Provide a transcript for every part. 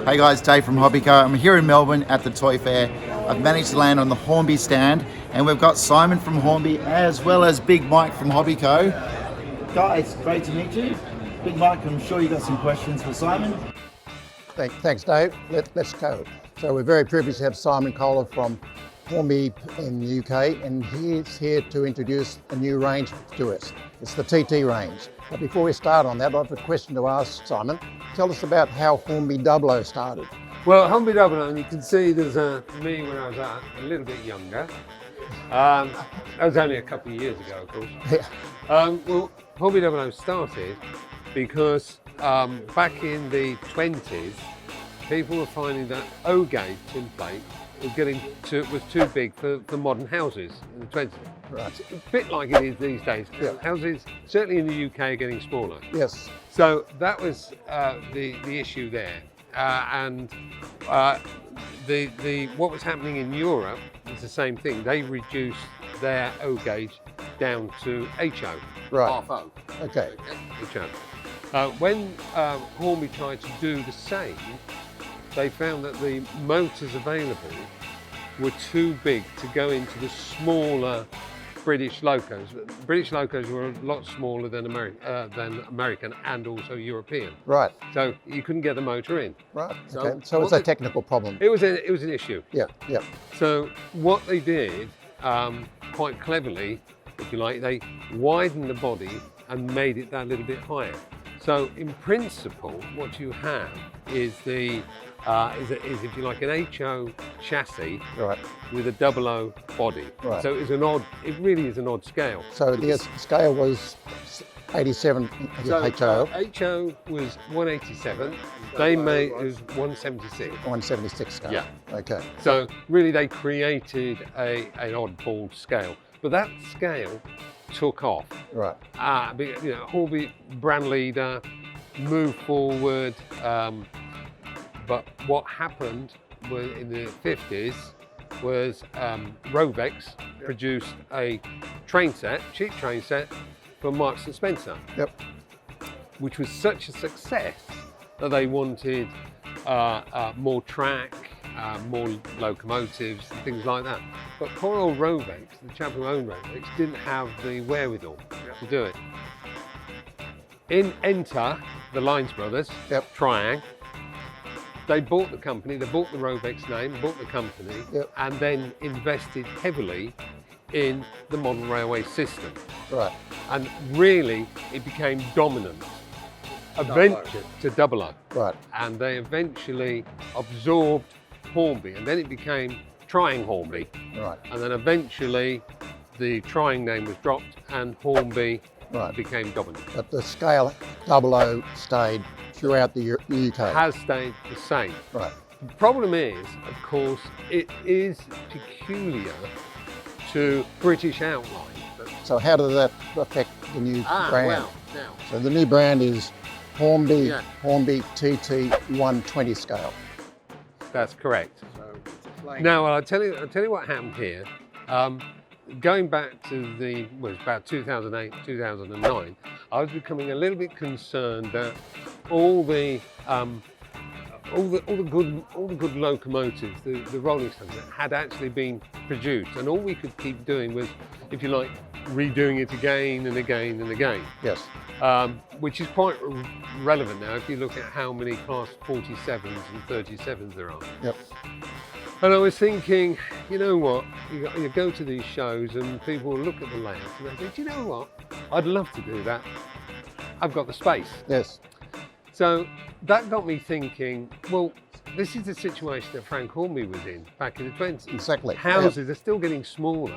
Hey guys, Dave from Hobbyco. I'm here in Melbourne at the Toy Fair. I've managed to land on the Hornby stand, and we've got Simon from Hornby as well as Big Mike from Hobbyco. Guys, great to meet you. Big Mike, I'm sure you got some questions for Simon. Thanks, Dave. Let's go. So we're very privileged to have Simon Kohler from Hornby in the UK, and he's here to introduce a new range to us. It's the TT range. But before we start on that, I have a question to ask Simon. Tell us about how Hornby 00 started. Well, Hornby 00, you can see there's me when I was a little bit younger. That was only a couple of years ago, of course. Yeah. Well, Hornby 00 started because back in the 20s, people were finding that O-gauge tinplate was too big for modern houses in the 20s. Right. It's a bit like it is these days. Yeah. Houses, certainly in the UK, are getting smaller. Yes. So that was the issue there, what was happening in Europe was the same thing. They reduced their O-gauge down to HO, Right. half O. Okay. HO. When Hornby tried to do the same, they found that the motors available were too big to go into the smaller British locos. British locos were a lot smaller than American and also European. Right. So you couldn't get the motor in. Right. So Okay. So it's a technical problem. It was an issue. Yeah. Yeah. So what they did, quite cleverly, if you like, they widened the body and made it that little bit higher. So in principle, what you have is if you like, an HO chassis Right. with a 00 body. Right. So it really is an odd scale. So the scale was 87 HO. HO was 187. They made it was 176. 176 scale. Yeah. Okay. So really, they created an oddball scale, but that scale took off. Right. Hornby brand leader, moved forward. But what happened in the 50s was Rovex produced a cheap train set for Marks and Spencer. Yep. Which was such a success that they wanted more track, more locomotives and things like that. But poor old Rovex, the chap who owned Rovex, didn't have the wherewithal to do it. Enter the Lines brothers, Yep. Triang. They bought the company, they bought the Rovex name, bought the company, Yep. and then invested heavily in the modern railway system. Right. And really, it became dominant. Eventually, to 00. Right. And they eventually absorbed Hornby, and then it became Triang Hornby. Right. And then eventually, the Triang name was dropped, and Hornby Right. became dominant. But the scale 00 stayed throughout the UK. Has stayed the same. Right. The problem is, of course, it is peculiar to British outline. So how did that affect the new brand? Well, now. So the new brand is Hornby, Yeah. Hornby TT 120 scale. That's correct. Now, I'll tell you what happened here. Going back to about 2008, 2009, I was becoming a little bit concerned that all the good locomotives, the rolling stones, had actually been produced, and all we could keep doing was, if you like, redoing it again and again and again. Yes. Which is quite relevant now if you look at how many Class 47s and 37s there are. Yep. And I was thinking, you know what, you go to these shows and people will look at the layouts and they say, do you know what, I'd love to do that. I've got the space. Yes. So that got me thinking, well, this is the situation that Frank Hornby was in back in the 20s. Exactly. Houses are still getting smaller.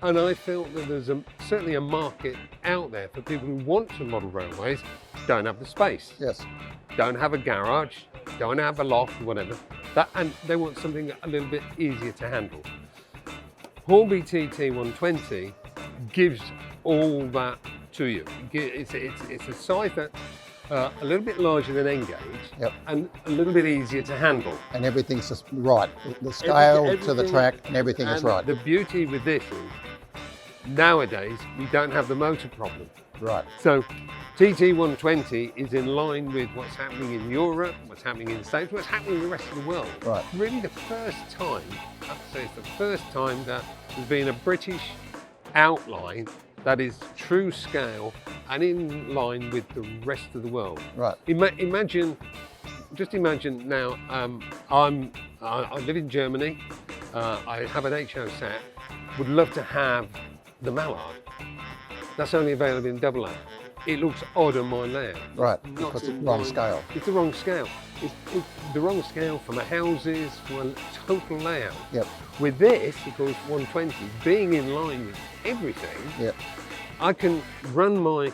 And I felt that there's certainly a market out there for people who want to model railways, don't have the space, Yes. don't have a garage, don't have a loft, whatever. And they want something a little bit easier to handle. Hornby TT 120 gives all that to you. It's a size that's a little bit larger than N-gauge, Yep. and a little bit easier to handle. And everything's just right. The scale to the Everything- track and everything is and right. The beauty with this is Nowadays, we don't have the motor problem. Right. So TT120 is in line with what's happening in Europe, what's happening in the States, what's happening in the rest of the world. Right. Really the first time, I have to say it's the first time that there's been a British outline that is true scale and in line with the rest of the world. Right. Just imagine now, I live in Germany, I have an HO set, would love to have the Mallard. That's only available in AA. It looks odd on my layout. Right, Not because it's in wrong line. scale. It's the wrong scale. It's the wrong scale for my houses, for a total layout. Yep. With this, of course, 120, being in line with everything, Yep. I can run my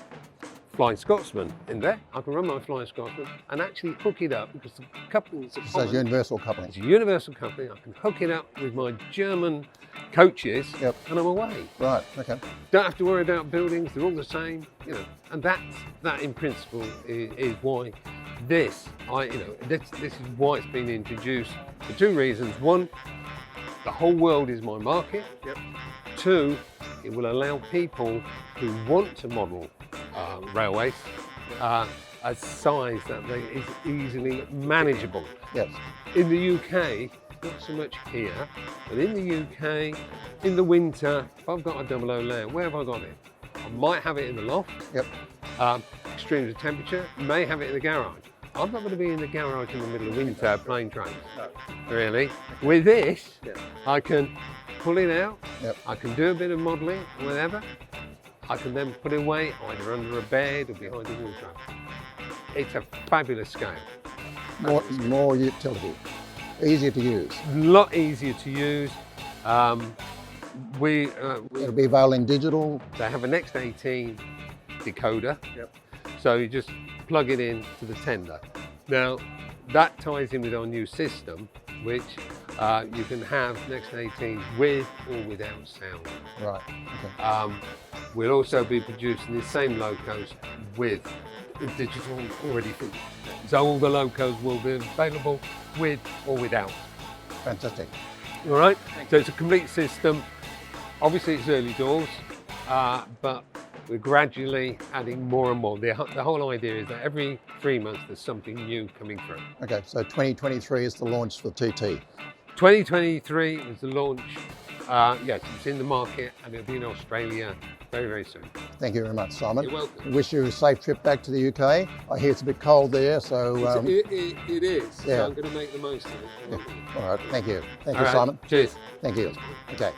Flying Scotsman in there. I can run my Flying Scotsman and actually hook it up because the couplings are So it's universal coupling. It's a universal coupling. I can hook it up with my German coaches, Yep. and I'm away. Right. Okay. Don't have to worry about buildings. They're all the same, And that in principle is why this is why it's been introduced for two reasons. One, the whole world is my market. Yep. Two, it will allow people who want to model railways a size that is easily manageable. Yes. In the UK, not so much here, but in the UK, in the winter, if I've got a 00 layout, where have I got it? I might have it in the loft. Yep. Extremes of temperature, may have it in the garage. I'm not going to be in the garage in the middle of winter playing trains. No. Really. With this, Yep. I can pull it out. Yep. I can do a bit of modelling, whatever. I can then put it away either under a bed or behind a wardrobe. It's a fabulous scale. More utility. Easier to use. A lot easier to use. It'll be available in digital. They have a Next 18 decoder. Yep. So you just plug it in to the tender. Now, that ties in with our new system, which you can have Next 18 with or without sound. Right. Okay. We'll also be producing the same locos with digital already fitted. So all the locos will be available with or without. Fantastic. All right, so it's a complete system. Obviously it's early doors, but we're gradually adding more and more. The whole idea is that every 3 months there's something new coming through. Okay, so 2023 is the launch for TT. 2023 is the launch. Yes, it's in the market and it'll be in Australia very, very soon. Thank you very much, Simon. You're welcome. Wish you a safe trip back to the UK. I hear it's a bit cold there, so... It is, yeah. so I'm going to make the most of it. Yeah. All right, thank you. Thank All you, right, Simon. Cheers. Thank you. Okay.